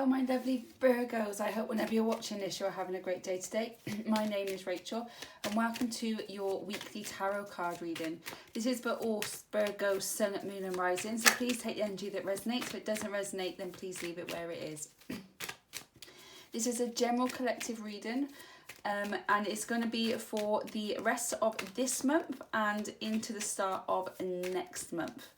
Hello my lovely Virgos, I hope whenever you're watching this you're having a great day today. My name is Rachel and welcome to your weekly tarot card reading. This is for all Virgos, Sun, Moon and Rising, so please take the energy that resonates. If it doesn't resonate then please leave it where it is. This is a general collective reading and it's going to be for the rest of this month and into the start of next month.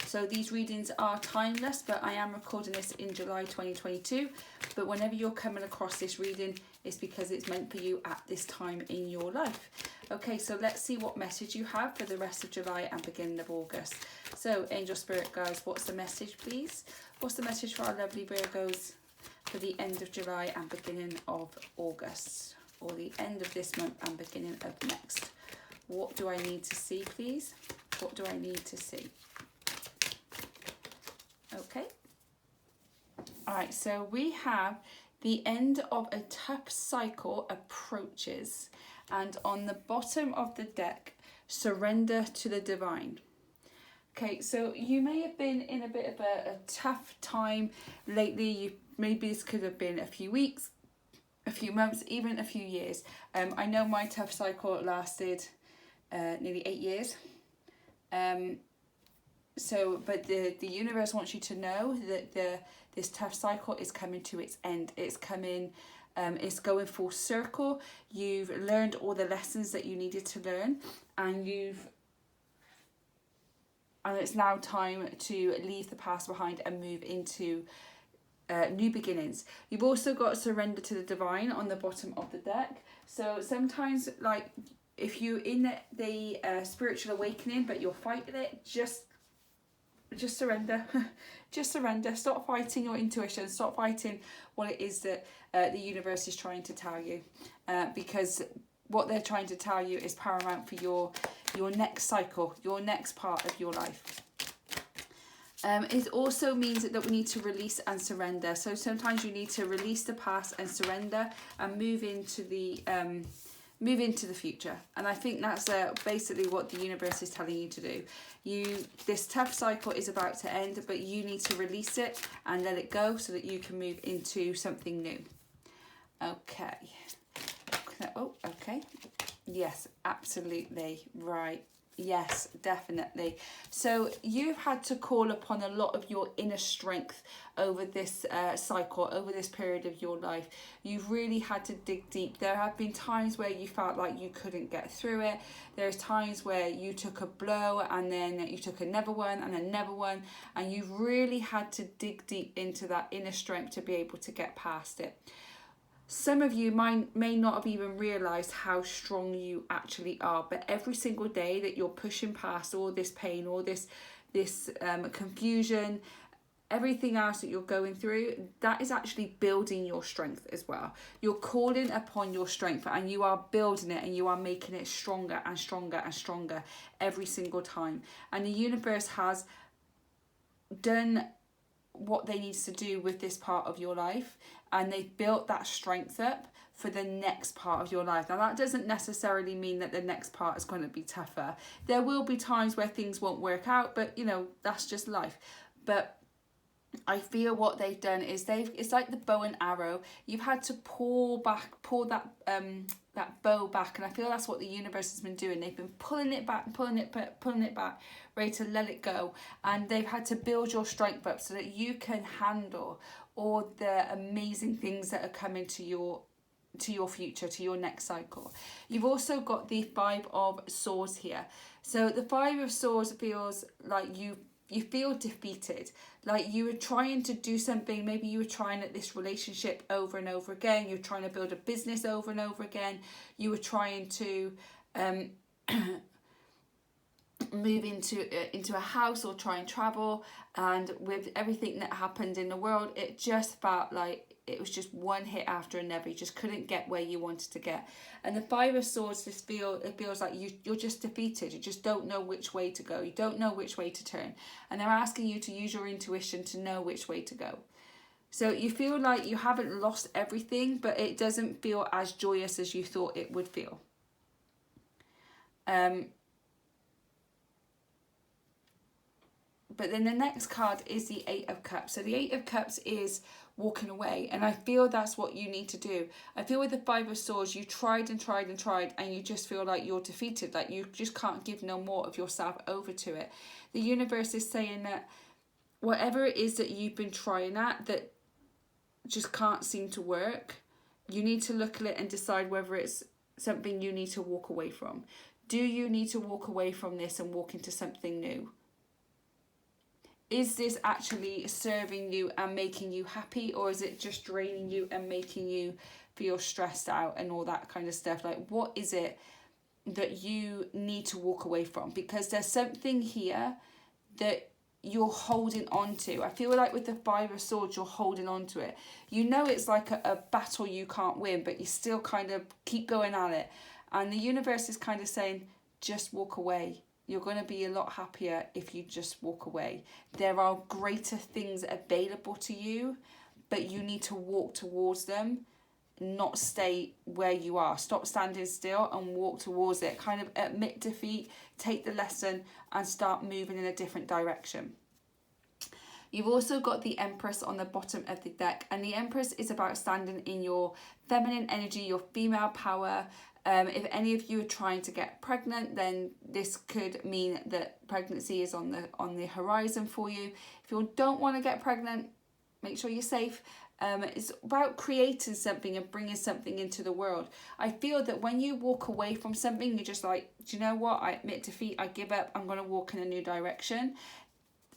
So these readings are timeless, but I am recording this in July 2022. But whenever you're coming across this reading, it's because it's meant for you at this time in your life. Okay, so let's see what message you have for the rest of July and beginning of August. So Angel Spirit guys, what's the message please? What's the message for our lovely Virgos for the end of July and beginning of August? Or the end of this month and beginning of next? What do I need to see please? What do I need to see? Okay. Alright, so we have the end of a tough cycle approaches, and on the bottom of the deck, surrender to the divine. Okay, so you may have been in a bit of a tough time lately. Maybe this could have been a few weeks, a few months, even a few years. I know my tough cycle lasted nearly 8 years. But the universe wants you to know that this tough cycle is coming to its end. It's coming, it's going full circle. You've learned all the lessons that you needed to learn, and it's now time to leave the past behind and move into new beginnings. You've also got surrender to the divine on the bottom of the deck. So sometimes, like if you're in the spiritual awakening but you're fighting it, just surrender. Just surrender. Stop fighting your intuition. Stop fighting what it is that the universe is trying to tell you, because what they're trying to tell you is paramount for your next cycle, your next part of your life. It also means that we need to release and surrender. So sometimes you need to release the past and surrender and move into the future. And I think that's basically what the universe is telling you to do. This tough cycle is about to end, but you need to release it and let it go so that you can move into something new. Okay. Oh, okay. Yes, absolutely. Right. Yes, definitely. So you've had to call upon a lot of your inner strength over this cycle, over this period of your life. You've really had to dig deep. There have been times where you felt like you couldn't get through it. There's times where you took a blow and then you took another one and another one, and you've really had to dig deep into that inner strength to be able to get past it. Some of you may not have even realised how strong you actually are, but every single day that you're pushing past all this pain, all this confusion, everything else that you're going through, that is actually building your strength as well. You're calling upon your strength and you are building it, and you are making it stronger and stronger and stronger every single time. And the universe has done what they need to do with this part of your life, and they've built that strength up for the next part of your life. Now that doesn't necessarily mean that the next part is going to be tougher. There will be times where things won't work out, but that's just life. But I feel what they've done is it's like the bow and arrow. You've had to pull that bow back, and I feel that's what the universe has been doing. They've been pulling it back, ready to let it go, and they've had to build your strength up so that you can handle all the amazing things that are coming to your future, to your next cycle. You've also got the 5 of Swords here. So the 5 of Swords feels like you feel defeated, like you were trying to do something. Maybe you were trying at this relationship over and over again. You're trying to build a business over and over again. You were trying to move into a house or try and travel, and with everything that happened in the world, it just felt like it was just one hit after another. You just couldn't get where you wanted to get. And the 5 of Swords it feels like you're just defeated. You just don't know which way to go. You don't know which way to turn. And they're asking you to use your intuition to know which way to go. So you feel like you haven't lost everything, but it doesn't feel as joyous as you thought it would feel. But then the next card is the Eight of Cups. So the Eight of Cups is walking away, and I feel that's what you need to do. I feel with the Five of Swords, you tried and tried and tried, and you just feel like you're defeated, like you just can't give no more of yourself over to it. The universe is saying that whatever it is that you've been trying at that just can't seem to work, you need to look at it and decide whether it's something you need to walk away from. Do you need to walk away from this and walk into something new? Is this actually serving you and making you happy, or is it just draining you and making you feel stressed out and all that kind of stuff? Like, what is it that you need to walk away from? Because there's something here that you're holding on to. I feel like with the Five of Swords, you're holding on to it. You know it's like a battle you can't win, but you still kind of keep going at it. And the universe is kind of saying, just walk away. You're going to be a lot happier if you just walk away. There are greater things available to you, but you need to walk towards them, not stay where you are. Stop standing still and walk towards it. Kind of admit defeat, take the lesson, and start moving in a different direction. You've also got the Empress on the bottom of the deck, and the Empress is about standing in your feminine energy, your female power. If any of you are trying to get pregnant, then this could mean that pregnancy is on the horizon for you. If you don't want to get pregnant, make sure you're safe. It's about creating something and bringing something into the world. I feel that when you walk away from something, you're just like, do you know what? I admit defeat. I give up. I'm going to walk in a new direction.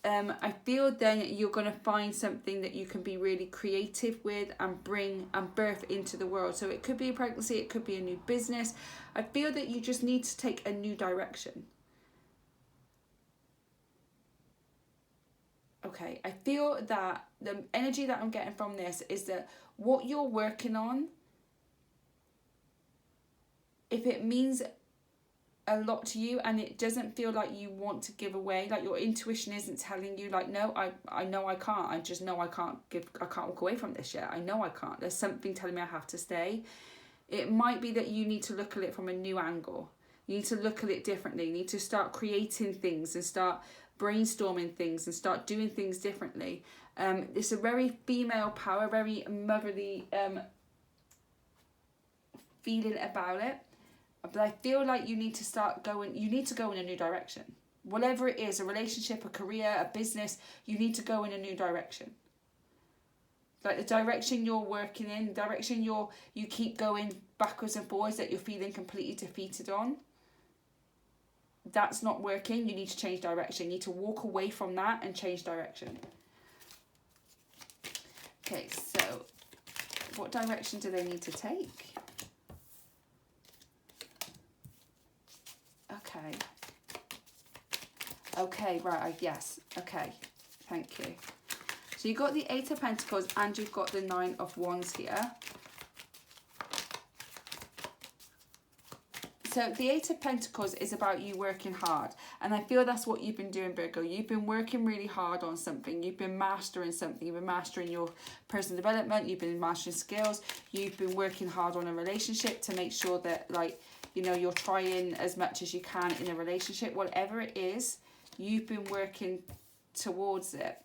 I feel then you're going to find something that you can be really creative with and bring and birth into the world. So it could be a pregnancy, it could be a new business. I feel that you just need to take a new direction. Okay, I feel that the energy that I'm getting from this is that what you're working on, if it means a lot to you and it doesn't feel like you want to give away, like your intuition isn't telling you like, no, I know I can't, I just know I can't walk away from this yet, I know I can't, there's something telling me I have to stay. It might be that you need to look at it from a new angle. You need to look at it differently. You need to start creating things and start brainstorming things and start doing things differently. It's a very female power, very motherly feeling about it. But I feel like you need to go in a new direction. Whatever it is, a relationship, a career, a business, you need to go in a new direction. Like the direction you're working in, the direction you keep going backwards and forwards that you're feeling completely defeated on. That's not working. You need to change direction. You need to walk away from that and change direction. Okay, so what direction do they need to take? Okay, right, yes, okay, thank you. So you've got the Eight of Pentacles and you've got the Nine of Wands here. So the Eight of Pentacles is about you working hard. And I feel that's what you've been doing, Virgo. You've been working really hard on something. You've been mastering something. You've been mastering your personal development. You've been mastering skills. You've been working hard on a relationship to make sure that, like, you know, you're trying as much as you can in a relationship. Whatever it is, you've been working towards it.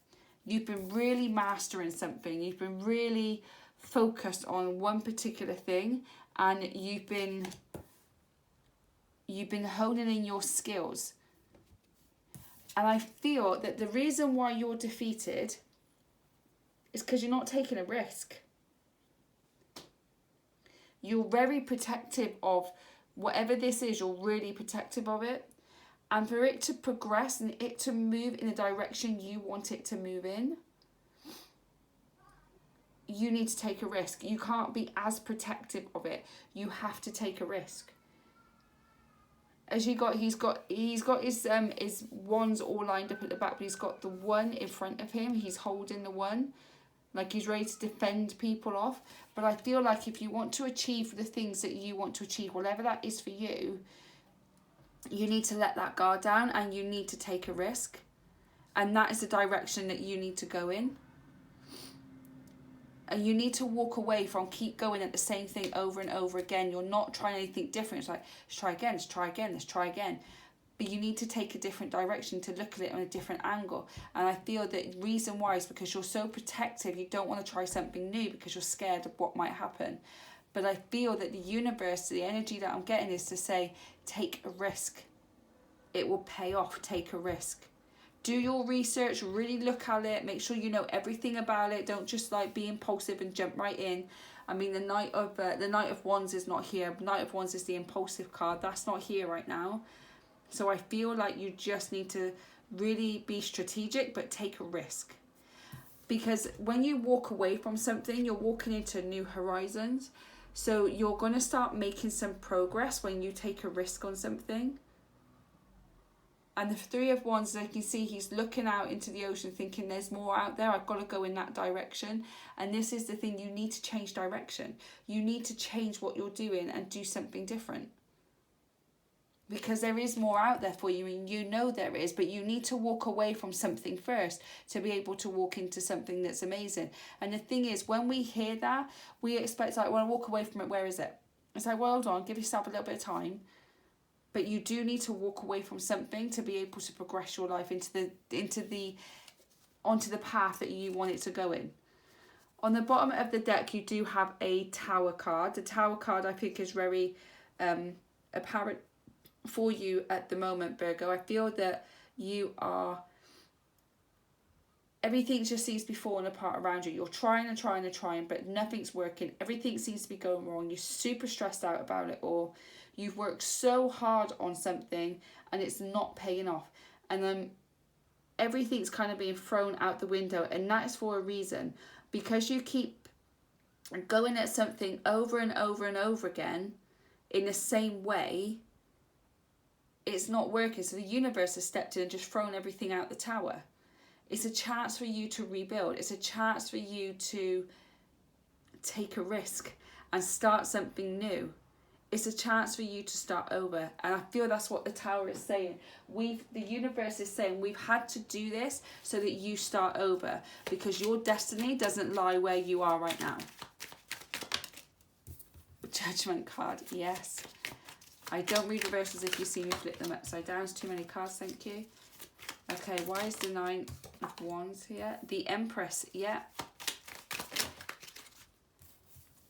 You've been really mastering something. You've been really focused on one particular thing, and you've been honing in your skills. And I feel that the reason why you're defeated is because you're not taking a risk. You're very protective of whatever this is. You're really protective of it. And for it to progress and it to move in the direction you want it to move in, you need to take a risk. You can't be as protective of it. You have to take a risk. As he's got his wands all lined up at the back, but he's got the one in front of him. He's holding the one, like he's ready to defend people off. But I feel like if you want to achieve the things that you want to achieve, whatever that is for you, you need to let that guard down and you need to take a risk. And that is the direction that you need to go in. And you need to walk away from keep going at the same thing over and over again. You're not trying anything different. It's like, let's try again, let's try again, let's try again. but you need to take a different direction to look at it on a different angle. And I feel that the reason why is because you're so protective, you don't want to try something new because you're scared of what might happen. But I feel that the universe, the energy that I'm getting is to say, take a risk. It will pay off, take a risk. Do your research, really look at it, make sure you know everything about it. Don't just like be impulsive and jump right in. I mean, the Knight of Wands is not here. Knight of Wands is the impulsive card. That's not here right now. So I feel like you just need to really be strategic, but take a risk. Because when you walk away from something, you're walking into new horizons. So you're going to start making some progress when you take a risk on something. And the Three of Wands, as I can see, he's looking out into the ocean thinking there's more out there. I've got to go in that direction. And this is the thing, you need to change direction. You need to change what you're doing and do something different. Because there is more out there for you, and you know there is, but you need to walk away from something first to be able to walk into something that's amazing. And the thing is, when we hear that, we expect, like, well, I walk away from it, where is it? It's like, well, hold on, give yourself a little bit of time. But you do need to walk away from something to be able to progress your life onto the path that you want it to go in. On the bottom of the deck, you do have a Tower card. The Tower card, I think, is very apparent for you at the moment, Virgo. I feel that everything just seems to be falling apart around you. You're trying and trying and trying, but nothing's working. Everything seems to be going wrong. You're super stressed out about it all. You've worked so hard on something and it's not paying off. And then everything's kind of being thrown out the window. And that is for a reason. Because you keep going at something over and over and over again in the same way, it's not working. So the universe has stepped in and just thrown everything out the tower. It's a chance for you to rebuild. It's a chance for you to take a risk and start something new. It's a chance for you to start over. And I feel that's what the Tower is saying. The universe is saying we've had to do this so that you start over, because your destiny doesn't lie where you are right now. Judgment card, yes. I don't read reversals if you see me flip them upside down. It's too many cards, thank you. Okay, why is the Nine of Wands here? The Empress, yeah.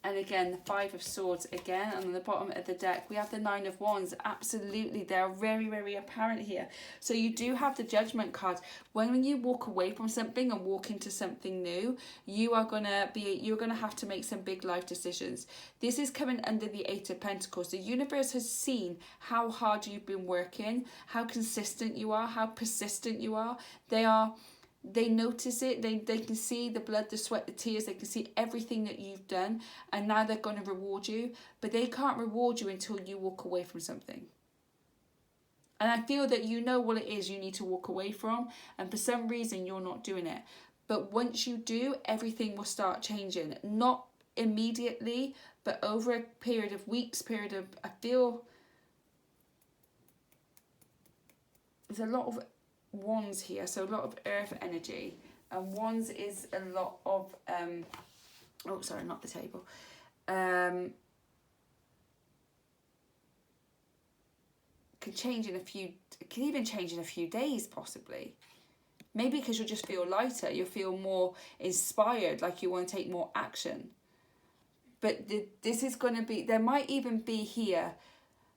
And again, the Five of Swords again. And on the bottom of the deck, we have the Nine of Wands. Absolutely, they're very, very apparent here. So you do have the Judgment card. When you walk away from something and walk into something new, you're gonna have to make some big life decisions. This is coming under the Eight of Pentacles. The universe has seen how hard you've been working, how consistent you are, how persistent you are. They notice it, they can see the blood, the sweat, the tears, they can see everything that you've done, and now they're going to reward you, but they can't reward you until you walk away from something. And I feel that you know what it is you need to walk away from, and for some reason you're not doing it. But once you do, everything will start changing. Not immediately, but over a period of weeks, I feel there's a lot of Wands here, so a lot of earth energy, and Wands is a lot of oh sorry, not the table, can even change in a few days possibly, maybe because you'll just feel lighter, you'll feel more inspired, like you want to take more action. But this is going to be, there might even be here,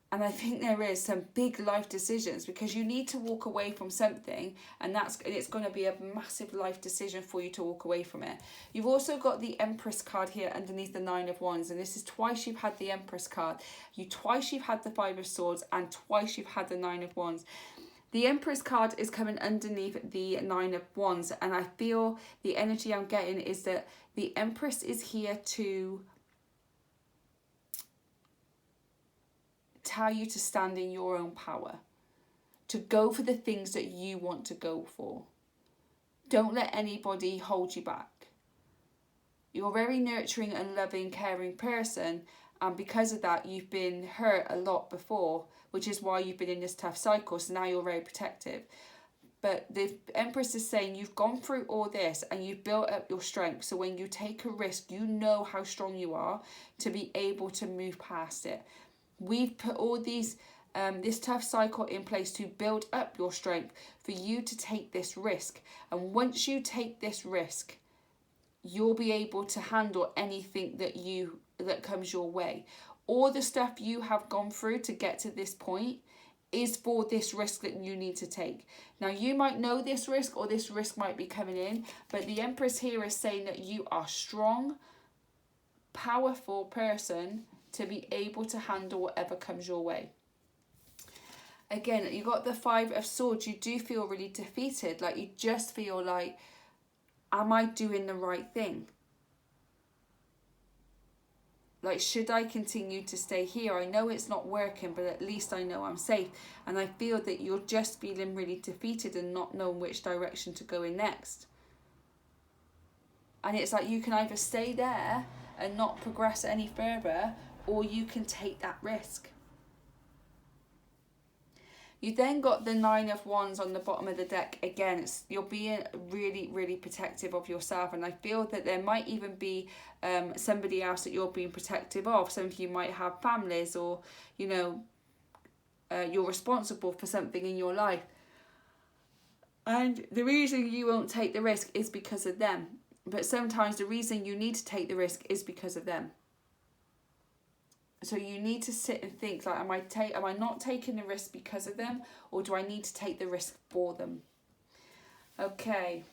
and I think there is some big life decisions, because you need to walk away from something, and it's going to be a massive life decision for you to walk away from it. You've also got the Empress card here underneath the Nine of Wands, and this is twice you've had the Empress card. Twice you've had the Five of Swords, and twice you've had the Nine of Wands. The Empress card is coming underneath the Nine of Wands, and I feel the energy I'm getting is that the Empress is here to tell you to stand in your own power, to go for the things that you want to go for. Don't let anybody hold you back. You're a very nurturing and loving, caring person, and because of that you've been hurt a lot before, which is why you've been in this tough cycle, so now you're very protective. But the Empress is saying you've gone through all this and you've built up your strength, so when you take a risk, you know how strong you are to be able to move past it. We've put all these this tough cycle in place to build up your strength for you to take this risk. And once you take this risk, you'll be able to handle anything that comes your way. All the stuff you have gone through to get to this point is for this risk that you need to take. Now, you might know this risk, or this risk might be coming in, but the Empress here is saying that you are a strong, powerful person to be able to handle whatever comes your way. Again, you got the Five of Swords. You do feel really defeated. Like, you just feel like, am I doing the right thing? Like, should I continue to stay here? I know it's not working, but at least I know I'm safe. And I feel that you're just feeling really defeated and not knowing which direction to go in next. And it's like, you can either stay there and not progress any further, or you can take that risk. You then got the Nine of Wands on the bottom of the deck. Again, you're being really, really protective of yourself. And I feel that there might even be somebody else that you're being protective of. Some of you might have families, or, you know, you're responsible for something in your life. And the reason you won't take the risk is because of them. But sometimes the reason you need to take the risk is because of them. So you need to sit and think, like, am I not taking the risk because of them, or do I need to take the risk for them? Okay.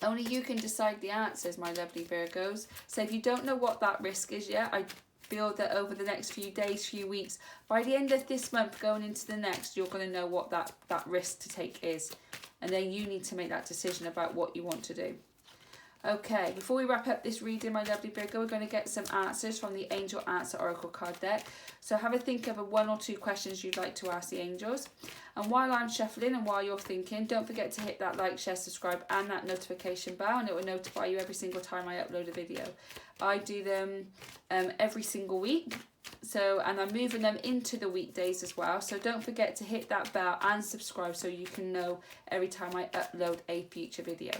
Only you can decide the answers, my lovely Virgos. So if you don't know what that risk is yet, I feel that over the next few days, few weeks, by the end of this month going into the next, you're going to know what that risk to take is. And then you need to make that decision about what you want to do. Okay, before we wrap up this reading, my lovely Virgo, we're going to get some answers from the Angel Answer Oracle card deck. So have a think of one or two questions you'd like to ask the angels. And while I'm shuffling and while you're thinking, don't forget to hit that like, share, subscribe and that notification bell, and it will notify you every single time I upload a video. I do them every single week. And I'm moving them into the weekdays as well. So don't forget to hit that bell and subscribe so you can know every time I upload a future video.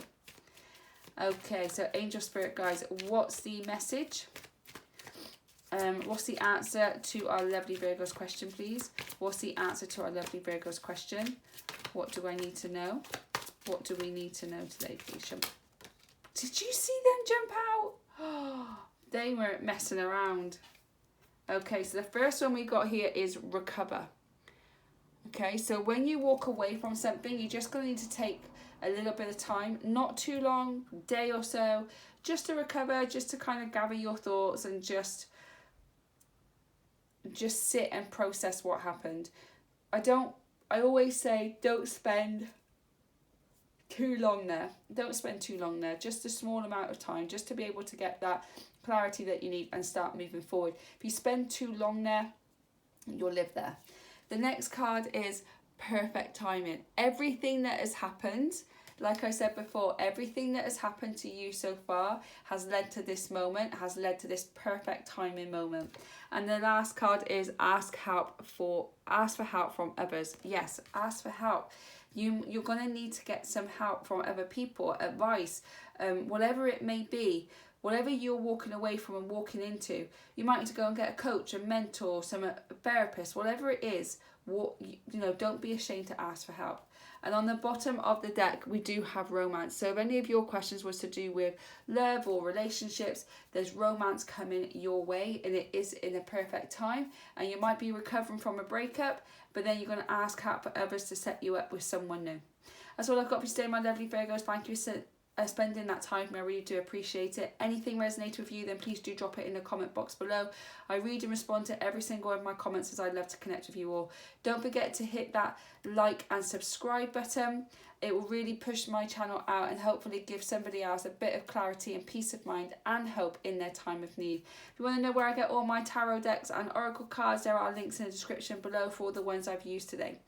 Okay, so Angel Spirit guys, what's the message? What's the answer to our lovely Virgo's question, please? What's the answer to our lovely Virgo's question? What do I need to know? What do we need to know today, please? Did you see them jump out? Oh, they weren't messing around. Okay, so the first one we got here is recover. Okay, so when you walk away from something, you're just going to need to take a little bit of time, not too long, day or so, just to recover, just to kind of gather your thoughts and just sit and process what happened. I always say, don't spend too long there. Don't spend too long there. Just a small amount of time, just to be able to get that clarity that you need and start moving forward. If you spend too long there, you'll live there. The next card is perfect timing. Everything that has happened, like I said before, everything that has happened to you so far has led to this moment, has led to this perfect timing moment. And the last card is ask for help from others. Yes, ask for help. You're going to need to get some help from other people, advice, whatever it may be. Whatever you're walking away from and walking into, you might need to go and get a coach, a mentor, a therapist, whatever it is. Don't be ashamed to ask for help. And on the bottom of the deck, we do have romance. So if any of your questions was to do with love or relationships, there's romance coming your way, and it is in a perfect time. And you might be recovering from a breakup, but then you're going to ask help for others to set you up with someone new. That's all I've got for today, my lovely Virgos. Thank you so spending that time with me. I really do appreciate it. Anything resonated with you, then please do drop it in the comment box below. I read and respond to every single one of my comments, as I'd love to connect with you all. Don't forget to hit that like and subscribe button. It will really push my channel out and hopefully give somebody else a bit of clarity and peace of mind and hope in their time of need. If you want to know where I get all my tarot decks and oracle cards, there are links in the description below for all the ones I've used today.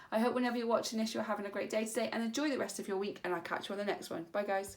I hope whenever you're watching this, you're having a great day today, and enjoy the rest of your week, and I'll catch you on the next one. Bye, guys.